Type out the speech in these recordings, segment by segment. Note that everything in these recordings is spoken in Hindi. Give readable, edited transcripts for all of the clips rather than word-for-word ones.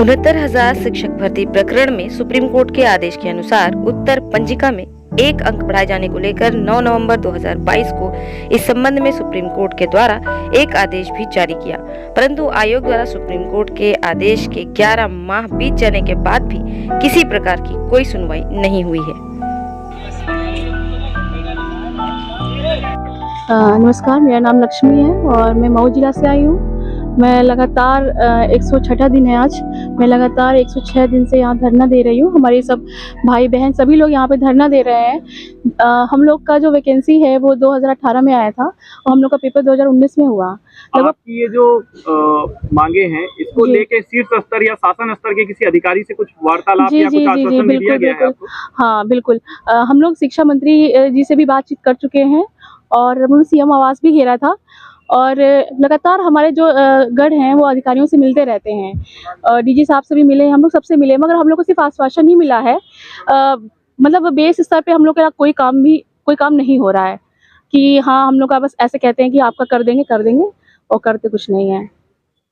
69,000 शिक्षक भर्ती प्रकरण में सुप्रीम कोर्ट के आदेश के अनुसार उत्तर पंजिका में 1 अंक बढ़ाए जाने को लेकर 9 नवंबर 2022 को इस संबंध में सुप्रीम कोर्ट के द्वारा एक आदेश भी जारी किया, परंतु आयोग द्वारा सुप्रीम कोर्ट के आदेश के 11 माह बीत जाने के बाद भी किसी प्रकार की कोई सुनवाई नहीं हुई है। नमस्कार, मेरा नाम लक्ष्मी है और मैं मऊ जिला से आई हूँ। मैं लगातार 106 दिन है आज। मैं लगातार 106 दिन से यहाँ धरना दे रही हूँ। हमारे सब भाई बहन सभी लोग यहाँ पे धरना दे रहे हैं। हम लोग का जो वैकेंसी है वो 2018 में आया था और हम लोग का पेपर 2019 में हुआ। आपकी ये जो मांगे हैं इसको लेके शीर्ष स्तर या शासन स्तर के किसी अधिकारी से कुछ वार्तालाप या कुछ आश्वासन दिया गया है आपको? हाँ बिल्कुल, हम लोग शिक्षा मंत्री जी से भी बातचीत कर चुके हैं और हम सीएम आवास भी घेरा था और लगातार हमारे जो गढ़ हैं वो अधिकारियों से मिलते रहते हैं। डीजी साहब से भी मिले, हम लोग सबसे मिले, मगर हम लोग को सिर्फ आश्वासन ही मिला है। मतलब बेस स्तर पे हम लोग का कोई काम नहीं हो रहा है कि हाँ हम लोग का बस ऐसे कहते हैं कि आपका कर देंगे और करते कुछ नहीं है।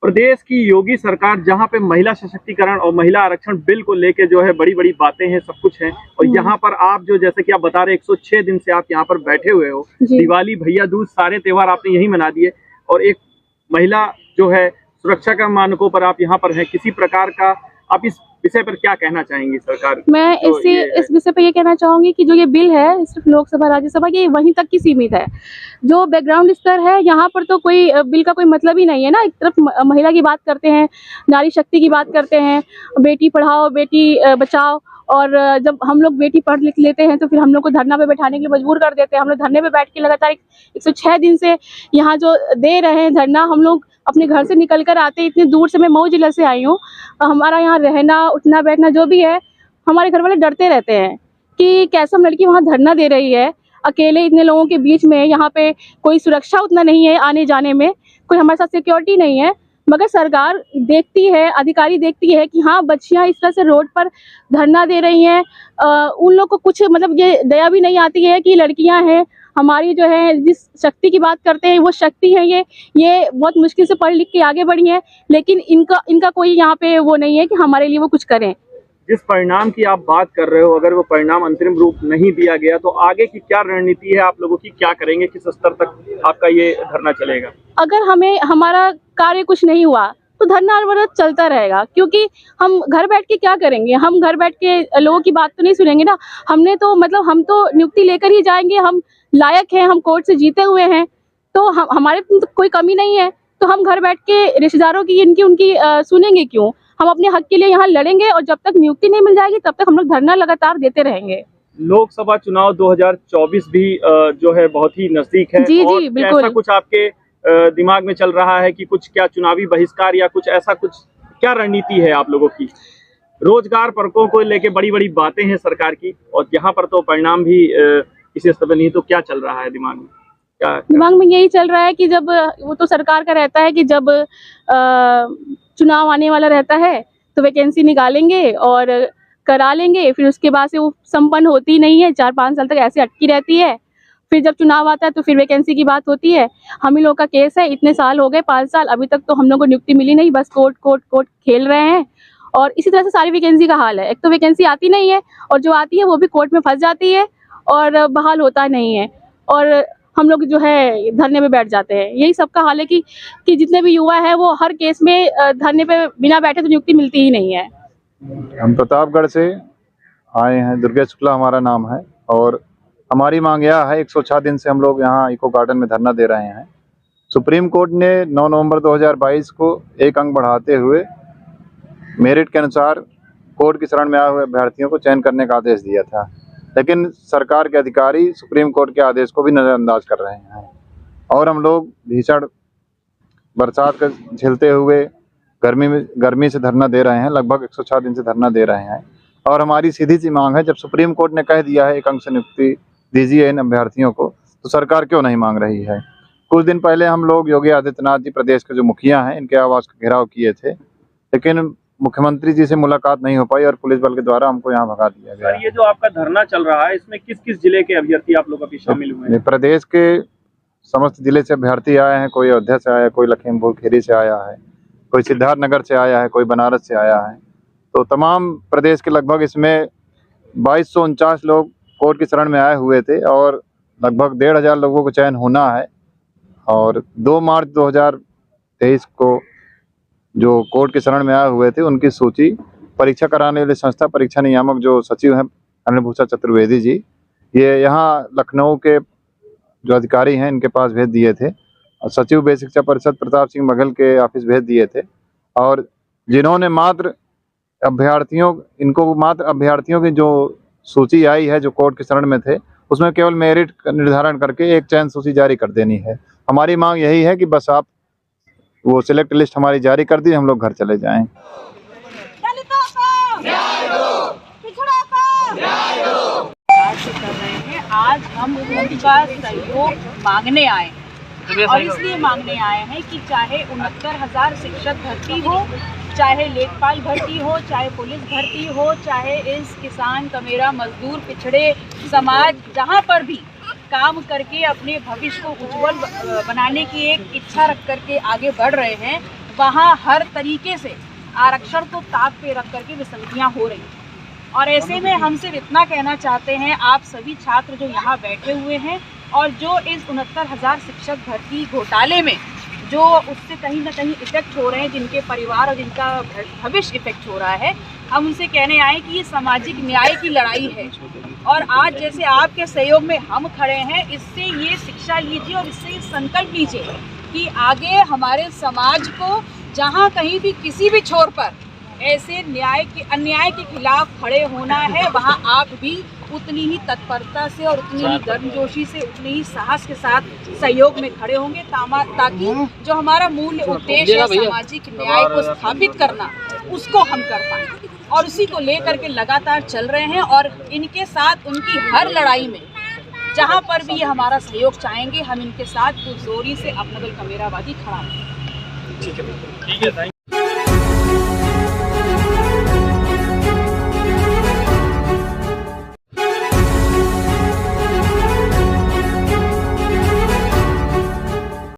प्रदेश की योगी सरकार जहां पे महिला सशक्तिकरण और महिला आरक्षण बिल को लेके जो है बड़ी बड़ी बातें हैं, सब कुछ है, और यहाँ पर आप जो जैसे कि आप बता रहे 106 दिन से आप यहाँ पर बैठे हुए हो, दिवाली, भैया दूज, सारे त्योहार आपने यही मना दिए, और एक महिला जो है सुरक्षा का मानकों पर आप यहाँ पर हैं, किसी प्रकार का आप इस विषय पर क्या कहना चाहेंगी सरकार? मैं इस विषय पर ये कहना चाहूंगी कि जो ये बिल है सिर्फ लोकसभा राज्यसभा की वहीं तक की सीमित है। जो बैकग्राउंड स्तर है यहाँ पर तो कोई बिल का कोई मतलब ही नहीं है ना। एक तरफ महिला की बात करते हैं, नारी शक्ति की बात करते हैं, बेटी पढ़ाओ बेटी बचाओ, और जब हम लोग बेटी पढ़ लिख लेते हैं तो फिर हम लोग को धरना पे बैठाने के लिए मजबूर कर देते हैं। हम लोग धरने पे बैठ के लगातार 106 दिन से यहाँ जो दे रहे हैं धरना, हम लोग अपने घर से निकल कर आते, इतनी दूर से, मैं मऊ जिला से आई हूँ, हमारा यहाँ रहना उठना बैठना जो भी है, हमारे घर वाले डरते रहते हैं कि कैसे हम लड़की वहाँ धरना दे रही है अकेले इतने लोगों के बीच में। यहाँ पे कोई सुरक्षा उतना नहीं है, आने जाने में कोई हमारे साथ सिक्योरिटी नहीं है, मगर सरकार देखती है, अधिकारी देखती है कि हाँ बच्चियाँ इस तरह से रोड पर धरना दे रही हैं। उन लोग को कुछ मतलब ये दया भी नहीं आती है कि लड़कियां हैं हमारी, जो है जिस शक्ति की बात करते हैं वो शक्ति है, ये बहुत मुश्किल से पढ़ लिख के आगे बढ़ी हैं, लेकिन इनका कोई यहाँ पे वो नहीं है कि हमारे लिए वो कुछ करें। जिस परिणाम की आप बात कर रहे हो, अगर वो परिणाम अंतरिम रूप नहीं दिया गया तो आगे की क्या रणनीति है आप लोगों की? क्या करेंगे? किस स्तर तक आपका ये धरना चलेगा? अगर हमारा कार्य कुछ नहीं हुआ तो धरना अनवरत चलता रहेगा, क्योंकि हम घर बैठ के क्या करेंगे? हम घर बैठ के लोगों की बात तो नहीं सुनेंगे ना। हमने तो मतलब हम तो नियुक्ति लेकर ही जाएंगे, हम लायक हैं, हम कोर्ट से जीते हुए हैं, तो हमारे तो कोई कमी नहीं है, तो हम घर बैठ के रिश्तेदारों की उनकी सुनेंगे क्यों? हम अपने हक के लिए यहाँ लड़ेंगे और जब तक नियुक्ति नहीं मिल जाएगी तब तक हम लोग धरना लगातार देते रहेंगे। लोकसभा चुनाव 2024 भी जो है बहुत ही नजदीक है। जी जी बिल्कुल। ऐसा कुछ आपके दिमाग में चल रहा है कि कुछ क्या चुनावी बहिष्कार या कुछ ऐसा कुछ क्या रणनीति है आप लोगों की? रोजगार परकों को लेके बड़ी बड़ी बातें हैं सरकार की, और यहाँ पर तो परिणाम भी इसी स्तर पर नहीं, तो क्या चल रहा है दिमाग में? दिमाग में यही चल रहा है कि जब वो तो सरकार का रहता है कि जब चुनाव आने वाला रहता है तो वैकेंसी निकालेंगे और करा लेंगे, फिर उसके बाद से वो संपन्न होती नहीं है, 4-5 साल तक ऐसे अटकी रहती है। फिर जब चुनाव आता है तो फिर वैकेंसी की बात होती है। हम ही लोग का केस है, इतने साल हो गए, 5 साल, अभी तक तो हम लोग को नियुक्ति मिली नहीं, बस कोर्ट खेल रहे हैं। और इसी तरह से सारी वैकेंसी का हाल है। एक तो वैकेंसी आती नहीं है और जो आती है वो भी कोर्ट में फंस जाती है और बहाल होता नहीं है, और हम लोग जो है धरने पे बैठ जाते हैं। यही सबका हाल है कि जितने भी युवा है वो हर केस में धरने पे बिना बैठे तो नियुक्ति मिलती ही नहीं है। हम प्रतापगढ़ से आए हैं, दुर्गेश शुक्ला हमारा नाम है, और हमारी मांग यह है, 106 दिन से हम लोग यहाँ इको गार्डन में धरना दे रहे हैं। सुप्रीम कोर्ट ने 9 नवंबर 2022 को 1 अंक बढ़ाते हुए मेरिट के अनुसार कोर्ट की शरण में आए हुए अभ्यर्थियों को चयन करने का आदेश दिया था, लेकिन सरकार के अधिकारी सुप्रीम कोर्ट के आदेश को भी नज़रअंदाज कर रहे हैं, और हम लोग भीषण बरसात का झेलते हुए गर्मी से धरना दे रहे हैं। लगभग 106 दिन से धरना दे रहे हैं, और हमारी सीधी सी मांग है, जब सुप्रीम कोर्ट ने कह दिया है 1 अंक से नियुक्ति दीजिए इन अभ्यर्थियों को, तो सरकार क्यों नहीं मांग रही है? कुछ दिन पहले हम लोग योगी आदित्यनाथ जी, प्रदेश के जो मुखिया हैं, इनके आवास का घेराव किए थे, लेकिन मुख्यमंत्री जी से मुलाकात नहीं हो पाई और पुलिस बल के द्वारा हमको यहाँ भगा दिया गया। ये जो आपका धरना चल रहा है, इसमें किस किस जिले के अभ्यर्थी आप लोग अभी शामिल हुए हैं? प्रदेश के समस्त जिले से अभ्यर्थी आए हैं, कोई अयोध्या से आया है, कोई लखीमपुर खीरी से आया है, कोई सिद्धार्थनगर से आया है, कोई बनारस से आया है। तो तमाम प्रदेश के लगभग इसमें 2249 लोग कोर्ट की शरण में आए हुए थे और लगभग 1500 लोगों को चयन होना है। और 2 मार्च 2023 को जो कोर्ट के शरण में आए हुए थे उनकी सूची परीक्षा कराने वाली संस्था परीक्षा नियामक जो सचिव हैं अनिलभूषण चतुर्वेदी जी, ये यहाँ लखनऊ के जो अधिकारी हैं इनके पास भेज दिए थे और सचिव बेसिक शिक्षा परिषद प्रताप सिंह बघेल के ऑफिस भेज दिए थे। और जिन्होंने मात्र अभ्यर्थियों की जो सूची आई है जो कोर्ट के शरण में थे उसमें केवल मेरिट का निर्धारण करके एक चयन सूची जारी कर देनी है। हमारी मांग यही है कि बस आप वो सिलेक्ट लिस्ट हमारी जारी कर दी, हम लोग घर चले जाएं। कर रहे हैं। आज हम उनका सहयोग मांगने आए हैं और इसलिए मांगने आए हैं कि चाहे 69,000 शिक्षक भर्ती हो, चाहे लेखपाल भर्ती हो, चाहे पुलिस भर्ती हो, चाहे इस किसान कमेरा मजदूर पिछड़े समाज जहां पर भी काम करके अपने भविष्य को उज्जवल बनाने की एक इच्छा रख करके आगे बढ़ रहे हैं, वहां हर तरीके से आरक्षण को ताक पे रख करके विसंगतियां हो रही हैं। और ऐसे में हम सिर्फ इतना कहना चाहते हैं, आप सभी छात्र जो यहाँ बैठे हुए हैं और जो इस 69,000 शिक्षक भर्ती घोटाले में जो उससे कहीं ना कहीं इफेक्ट हो रहे हैं, जिनके परिवार और जिनका भविष्य इफेक्ट हो रहा है, हम उनसे कहने आए कि ये सामाजिक न्याय की लड़ाई है। और आज जैसे आपके सहयोग में हम खड़े हैं, इससे ये शिक्षा लीजिए और इससे ये संकल्प लीजिए कि आगे हमारे समाज को जहाँ कहीं भी किसी भी छोर पर ऐसे अन्याय के खिलाफ खड़े होना है, वहाँ आप भी उतनी ही तत्परता से और उतनी ही गर्मजोशी से, उतनी ही साहस के साथ सहयोग में खड़े होंगे, ताकि जो हमारा मूल्य उद्देश्य है सामाजिक न्याय को स्थापित करना, उसको हम कर पाएं। और उसी को लेकर के लगातार चल रहे हैं और इनके साथ उनकी हर लड़ाई में जहाँ पर भी ये हमारा सहयोग चाहेंगे, हम इनके साथ पुरजोरी से अपना दल कमेरावादी खड़ा है। ठीक है।